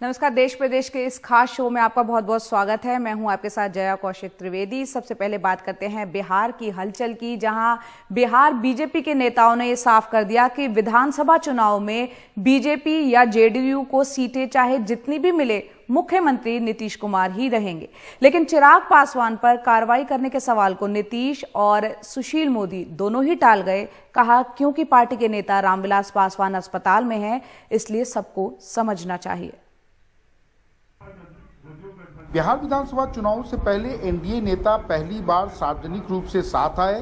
नमस्कार। देश प्रदेश के इस खास शो में आपका बहुत बहुत स्वागत है। मैं हूं आपके साथ जया कौशिक त्रिवेदी। सबसे पहले बात करते हैं बिहार की हलचल की, जहां बिहार बीजेपी के नेताओं ने ये साफ कर दिया कि विधानसभा चुनाव में बीजेपी या जेडीयू को सीटें चाहे जितनी भी मिले, मुख्यमंत्री नीतीश कुमार ही रहेंगे। लेकिन चिराग पासवान पर कार्रवाई करने के सवाल को नीतीश और सुशील मोदी दोनों ही टाल गए। कहा क्योंकि पार्टी के नेता रामविलास पासवान अस्पताल में हैं, इसलिए सबको समझना चाहिए। बिहार विधानसभा चुनाव से पहले एनडीए नेता पहली बार सार्वजनिक रूप से साथ आए।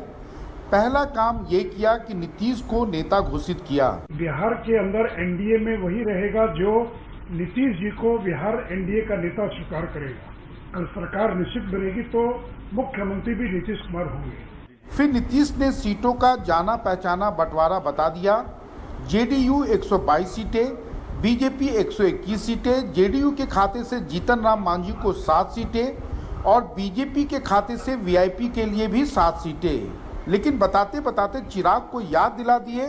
पहला काम ये किया कि नीतीश को नेता घोषित किया। बिहार के अंदर एनडीए में वही रहेगा जो नीतीश जी को बिहार एनडीए का नेता स्वीकार करेगा। कल सरकार निश्चित बनेगी तो मुख्यमंत्री भी नीतीश कुमार होंगे। फिर नीतीश ने सीटों का जाना पहचाना बंटवारा बता दिया। जेडीयू 122 सीटें, बीजेपी 121 सीटें, जेडीयू के खाते से जीतन राम मांझी को 7 सीटें और बीजेपी के खाते से वीआईपी के लिए भी 7 सीटें। लेकिन बताते बताते चिराग को याद दिला दिए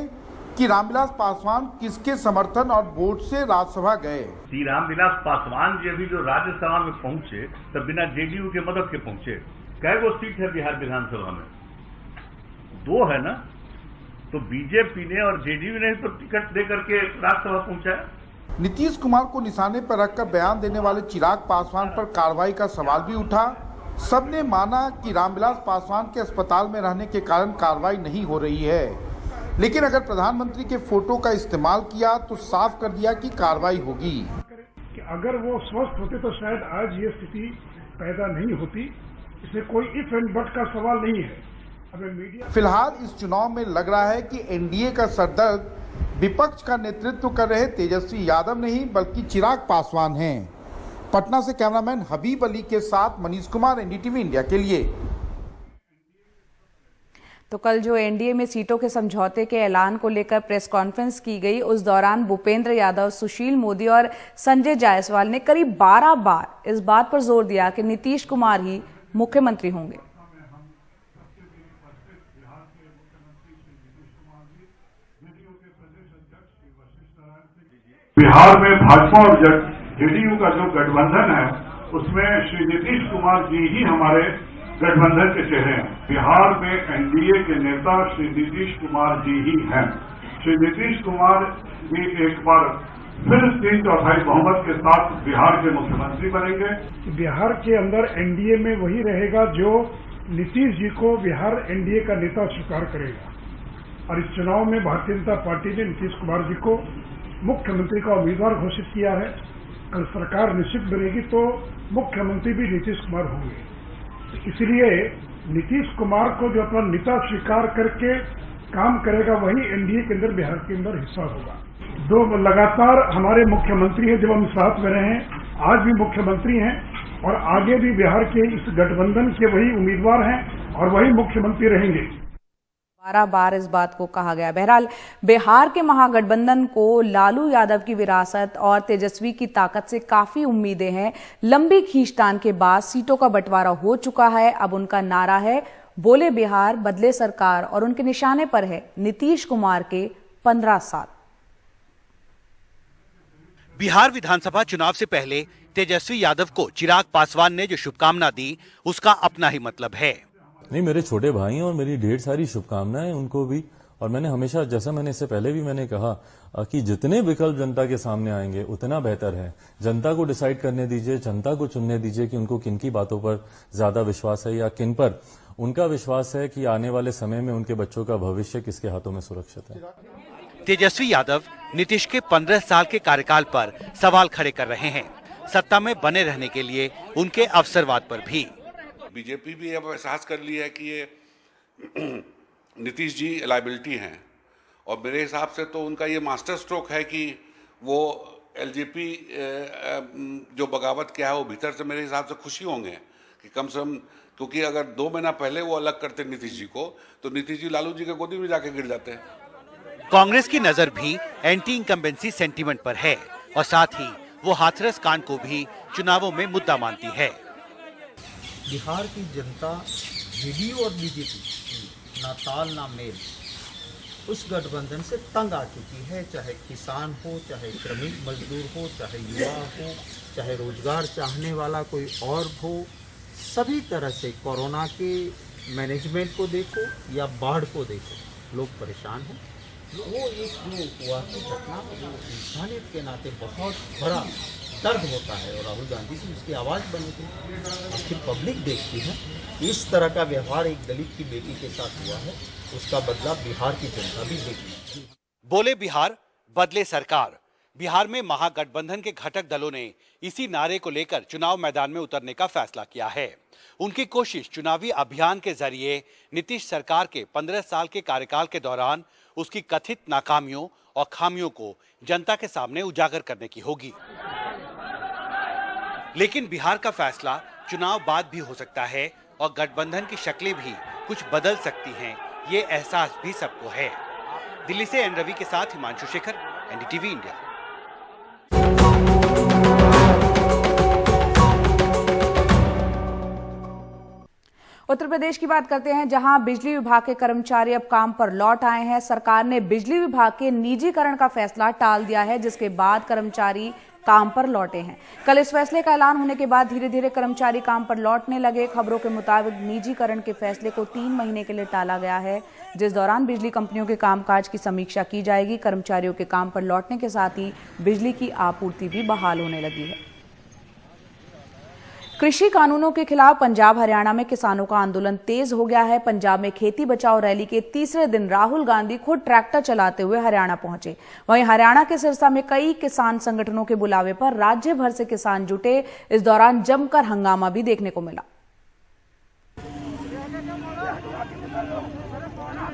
कि रामविलास पासवान किसके समर्थन और वोट से राज्यसभा गए। रामविलास पासवान जी अभी जो राज्यसभा में पहुंचे तो बिना जेडीयू के मदद के पहुंचे। कै गो सीट है बिहार विधानसभा में? 2 है ना। तो बीजेपी ने और जेडीयू ने तो टिकट देकर के राज्यसभा पहुंचा। नीतीश कुमार को निशाने पर रखकर बयान देने वाले चिराग पासवान पर कार्रवाई का सवाल भी उठा। सबने माना कि रामविलास पासवान के अस्पताल में रहने के कारण कार्रवाई नहीं हो रही है, लेकिन अगर प्रधानमंत्री के फोटो का इस्तेमाल किया तो साफ कर दिया कि कार्रवाई होगी। कि अगर वो स्वस्थ होते तो शायद आज ये स्थिति पैदा नहीं होती। इसमें कोई इफ एंड बट का सवाल नहीं है। फिलहाल इस चुनाव में लग रहा है कि एनडीए का सरदर्द विपक्ष का नेतृत्व कर रहे तेजस्वी यादव नहीं बल्कि चिराग पासवान हैं। पटना से कैमरामैन हबीब अली के साथ मनीष कुमार, एनडीटीवी इंडिया के लिए। तो कल जो एनडीए में सीटों के समझौते के ऐलान को लेकर प्रेस कॉन्फ्रेंस की गई, उस दौरान भूपेंद्र यादव, सुशील मोदी और संजय जायसवाल ने करीब 12 बार इस बात पर जोर दिया कि नीतीश कुमार ही मुख्यमंत्री होंगे। बिहार में भाजपा और जेडीयू का जो गठबंधन है उसमें श्री नीतीश कुमार जी ही हमारे गठबंधन के चेहरे हैं। बिहार में एनडीए के नेता श्री नीतीश कुमार जी ही हैं। श्री नीतीश कुमार भी एक बार फिर 3/4 बहुमत के साथ बिहार के मुख्यमंत्री बनेंगे। बिहार के अंदर एनडीए में वही रहेगा जो नीतीश जी को बिहार एनडीए का नेता स्वीकार करेगा। और इस चुनाव में भारतीय जनता पार्टी ने नीतीश कुमार जी को मुख्यमंत्री का उम्मीदवार घोषित किया है। कल सरकार निश्चित बनेगी तो मुख्यमंत्री भी नीतीश कुमार होंगे। इसलिए नीतीश कुमार को जो अपना नेता स्वीकार करके काम करेगा वही एनडीए के अंदर बिहार के अंदर हिस्सा होगा। 2 लगातार हमारे मुख्यमंत्री हैं, जब हम साथ में रहे हैं, आज भी मुख्यमंत्री हैं और आगे भी बिहार के इस गठबंधन के वही उम्मीदवार हैं और वही मुख्यमंत्री रहेंगे। 12 बार इस बात को कहा गया। बहरहाल बिहार के महागठबंधन को लालू यादव की विरासत और तेजस्वी की ताकत से काफी उम्मीदें हैं। लंबी खींचतान के बाद सीटों का बंटवारा हो चुका है। अब उनका नारा है बोले बिहार बदले सरकार, और उनके निशाने पर है नीतीश कुमार के 15 साल। बिहार विधानसभा चुनाव से पहले तेजस्वी यादव को चिराग पासवान ने जो शुभकामना दी, उसका अपना ही मतलब है। नहीं, मेरे छोटे भाई हैं और मेरी ढेर सारी शुभकामनाएं उनको भी। और मैंने हमेशा, जैसा मैंने इससे पहले भी मैंने कहा कि जितने विकल्प जनता के सामने आएंगे उतना बेहतर है। जनता को डिसाइड करने दीजिए, जनता को चुनने दीजिए कि उनको किन की बातों पर ज्यादा विश्वास है या किन पर उनका विश्वास है कि आने वाले समय में उनके बच्चों का भविष्य किसके हाथों में सुरक्षित है। तेजस्वी यादव नीतीश के 15 साल के कार्यकाल पर सवाल खड़े कर रहे हैं। सत्ता में बने रहने के लिए उनके अवसरवाद पर भी। बीजेपी भी अब एहसास कर लिया है कि ये नीतीश जी लायबिलिटी हैं और मेरे हिसाब से तो उनका ये मास्टर स्ट्रोक है कि वो एलजेपी जो बगावत किया है वो भीतर से मेरे हिसाब से खुशी होंगे कि कम से कम, क्योंकि अगर 2 महीना पहले वो अलग करते नीतीश जी को तो नीतीश जी लालू जी के गोदी में जाके गिर जाते हैं। कांग्रेस की नजर भी एंटी इनकम्बेंसी सेंटीमेंट पर है और साथ ही वो हाथरस कांड को भी चुनावों में मुद्दा मानती है। बिहार की जनता जेडीयू और बीजेपी ना ताल ना मेल उस गठबंधन से तंग आ चुकी है, चाहे किसान हो, चाहे श्रमिक मजदूर हो, चाहे युवा हो, चाहे रोजगार चाहने वाला कोई और हो। सभी तरह से कोरोना के मैनेजमेंट को देखो या बाढ़ को देखो, लोग परेशान हैं। वो एक जो हुआ की घटना, वो इंसानियत के नाते बहुत बड़ा दर्द होता है और राहुल गांधी जी उसकी आवाज़ बनी थी। आखिर पब्लिक देखती है इस तरह का व्यवहार एक दलित की बेटी के साथ हुआ है, उसका बदला बिहार की जनता भी देगी। बोले बिहार बदले सरकार। बिहार में महागठबंधन के घटक दलों ने इसी नारे को लेकर चुनाव मैदान में उतरने का फैसला किया है। उनकी कोशिश चुनावी अभियान के जरिए नीतीश सरकार के 15 साल के कार्यकाल के दौरान उसकी कथित नाकामियों और खामियों को जनता के सामने उजागर करने की होगी। लेकिन बिहार का फैसला चुनाव बाद भी हो सकता है और गठबंधन की शक्लें भी कुछ बदल सकती हैं, ये एहसास भी सबको है। दिल्ली से एन रवि के साथ हिमांशु शेखर, एनडीटीवी इंडिया। उत्तर प्रदेश की बात करते हैं, जहां बिजली विभाग के कर्मचारी अब काम पर लौट आए हैं। सरकार ने बिजली विभाग के निजीकरण का फैसला टाल दिया है, जिसके बाद कर्मचारी काम पर लौटे हैं। कल इस फैसले का ऐलान होने के बाद धीरे धीरे कर्मचारी काम पर लौटने लगे। खबरों के मुताबिक निजीकरण के फैसले को 3 महीने के लिए टाला गया है, जिस दौरान बिजली कंपनियों के कामकाज की समीक्षा की जाएगी। कर्मचारियों के काम पर लौटने के साथ ही बिजली की आपूर्ति भी बहाल होने लगी है। कृषि कानूनों के खिलाफ पंजाब हरियाणा में किसानों का आंदोलन तेज हो गया है। पंजाब में खेती बचाओ रैली के तीसरे दिन राहुल गांधी खुद ट्रैक्टर चलाते हुए हरियाणा पहुंचे। वहीं हरियाणा के सिरसा में कई किसान संगठनों के बुलावे पर राज्य भर से किसान जुटे। इस दौरान जमकर हंगामा भी देखने को मिला।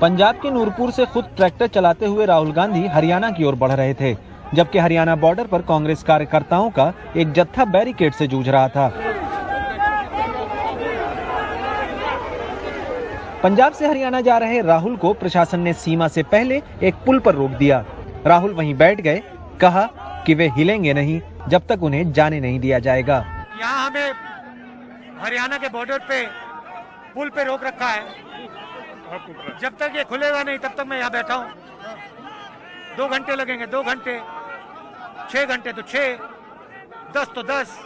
पंजाब के नूरपुर से खुद ट्रैक्टर चलाते हुए राहुल गांधी हरियाणा की ओर बढ़ रहे थे, जबकि हरियाणा बॉर्डर पर कांग्रेस कार्यकर्ताओं का एक जत्था बैरिकेड से जूझ रहा था। पंजाब से हरियाणा जा रहे राहुल को प्रशासन ने सीमा से पहले एक पुल पर रोक दिया। राहुल वहीं बैठ गए, कहा कि वे हिलेंगे नहीं जब तक उन्हें जाने नहीं दिया जाएगा। यहाँ हमें हरियाणा के बॉर्डर पे पुल पे रोक रखा है, जब तक ये खुलेगा नहीं तब तक मैं यहाँ बैठा हूँ। 2 घंटे लगेंगे, 2 घंटे, 6 घंटे तो 6, 10 तो 10,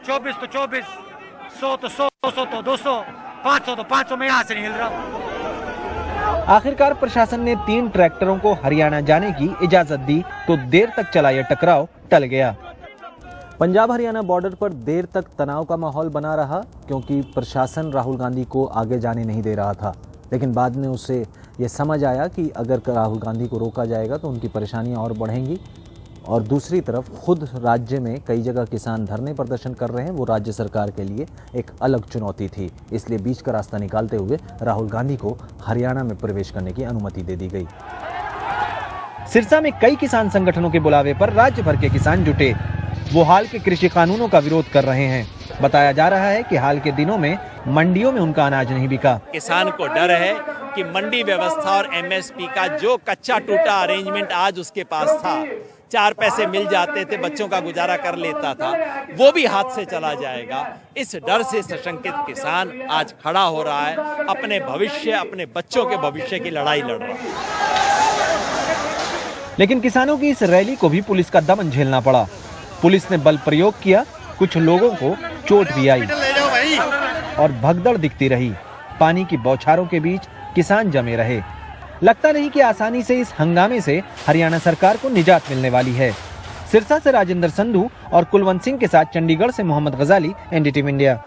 24 तो 24, 100 तो 100, 200 तो 200, 500 तो 500, मैं यहाँ से नहीं हिल रहा हूँ। आखिरकार प्रशासन ने 3 ट्रैक्टरों को हरियाणा जाने की इजाजत दी तो देर तक चला यह टकराव टल गया। पंजाब हरियाणा बॉर्डर पर देर तक तनाव का माहौल बना रहा, क्योंकि प्रशासन राहुल गांधी को आगे जाने नहीं दे रहा था। लेकिन बाद में उसे ये समझ आया कि अगर राहुल गांधी को रोका जाएगा तो उनकी परेशानियां और बढ़ेंगी। और दूसरी तरफ खुद राज्य में कई जगह किसान धरने प्रदर्शन कर रहे हैं, वो राज्य सरकार के लिए एक अलग चुनौती थी। इसलिए बीच का रास्ता निकालते हुए राहुल गांधी को हरियाणा में प्रवेश करने की अनुमति दे दी गई। सिरसा में कई किसान संगठनों के बुलावे पर राज्य भर के किसान जुटे। वो हाल के कृषि कानूनों का विरोध कर रहे हैं। बताया जा रहा है कि हाल के दिनों में मंडियों में उनका अनाज नहीं बिका। किसान को डर है कि मंडी व्यवस्था और एमएसपी का जो कच्चा टूटा अरेंजमेंट आज उसके पास था, 4 पैसे मिल जाते थे, बच्चों का गुजारा कर लेता था, वो भी हाथ से चला जाएगा। इस डर से सशंकित किसान आज खड़ा हो रहा है, अपने भविष्य, अपने बच्चों के भविष्य की लड़ाई लड़ रहा है। लेकिन किसानों की इस रैली को भी पुलिस का दमन झेलना पड़ा। पुलिस ने बल प्रयोग किया, कुछ लोगों को चोट भी आई और भगदड़ दिखती रही। पानी की बौछारों के बीच किसान जमे रहे। लगता नहीं कि आसानी से इस हंगामे से हरियाणा सरकार को निजात मिलने वाली है। सिरसा से राजेंद्र संधू और कुलवंत सिंह के साथ चंडीगढ़ से मोहम्मद गजाली, एनडीटीवी इंडिया।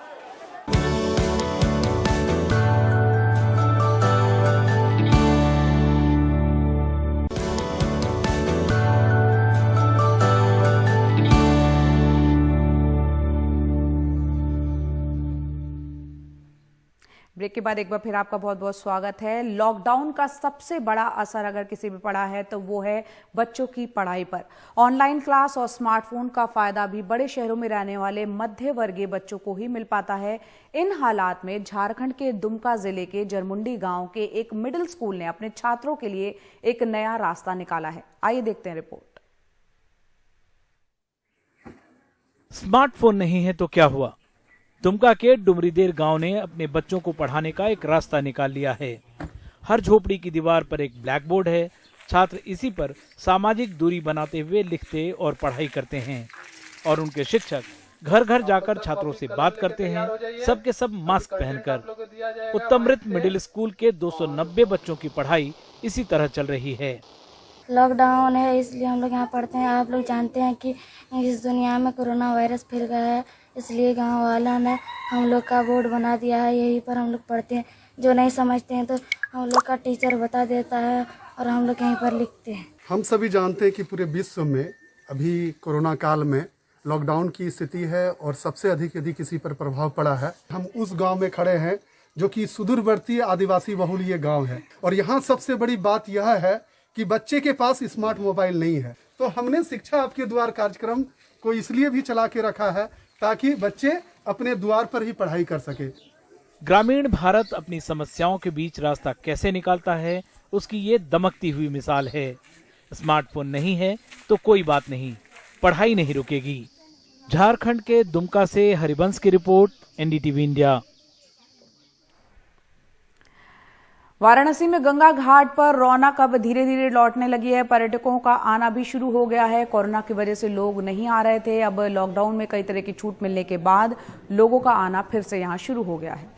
ब्रेक के बाद एक बार फिर आपका बहुत बहुत स्वागत है। लॉकडाउन का सबसे बड़ा असर अगर किसी पे पड़ा है तो वो है बच्चों की पढ़ाई पर। ऑनलाइन क्लास और स्मार्टफोन का फायदा भी बड़े शहरों में रहने वाले मध्य वर्गीय बच्चों को ही मिल पाता है। इन हालात में झारखंड के दुमका जिले के जरमुंडी गांव के एक मिडिल स्कूल ने अपने छात्रों के लिए एक नया रास्ता निकाला है। आइए देखते हैं रिपोर्ट। स्मार्टफोन नहीं है तो क्या हुआ? दुमका के डुमरीदेर गांव ने अपने बच्चों को पढ़ाने का एक रास्ता निकाल लिया है। हर झोपड़ी की दीवार पर एक ब्लैक बोर्ड है। छात्र इसी पर सामाजिक दूरी बनाते हुए लिखते और पढ़ाई करते हैं और उनके शिक्षक घर घर जाकर छात्रों से बात करते हैं, सबके सब मास्क पहनकर। उत्तमृत मिडिल स्कूल के 290 बच्चों की पढ़ाई इसी तरह चल रही है। लॉकडाउन है इसलिए हम लोग यहाँ पढ़ते हैं। आप लोग जानते हैं कि इस दुनिया में कोरोना वायरस फैल गया है, इसलिए गांव वालों ने हम लोग का बोर्ड बना दिया है, यहीं पर हम लोग पढ़ते हैं। जो नहीं समझते हैं तो हम लोग का टीचर बता देता है और हम लोग यहीं पर लिखते हैं। हम सभी जानते हैं कि पूरे विश्व में अभी कोरोना काल में लॉकडाउन की स्थिति है और सबसे अधिक यदि किसी पर प्रभाव पड़ा है, हम उस गांव में खड़े हैं जो कि सुदूरवर्ती आदिवासी बहुल ये गांव है। और यहाँ सबसे बड़ी बात यह है कि बच्चे के पास स्मार्ट मोबाइल नहीं है, तो हमने शिक्षा आपके द्वार कार्यक्रम को इसलिए भी चला के रखा है ताकि बच्चे अपने द्वार पर ही पढ़ाई कर सके। ग्रामीण भारत अपनी समस्याओं के बीच रास्ता कैसे निकालता है, उसकी ये दमकती हुई मिसाल है। स्मार्टफोन नहीं है तो कोई बात नहीं, पढ़ाई नहीं रुकेगी। झारखंड के दुमका से हरिवंश की रिपोर्ट, एनडीटीवी इंडिया। वाराणसी में गंगा घाट पर रौनक अब धीरे धीरे लौटने लगी है। पर्यटकों का आना भी शुरू हो गया है। कोरोना की वजह से लोग नहीं आ रहे थे। अब लॉकडाउन में कई तरह की छूट मिलने के बाद लोगों का आना फिर से यहां शुरू हो गया है।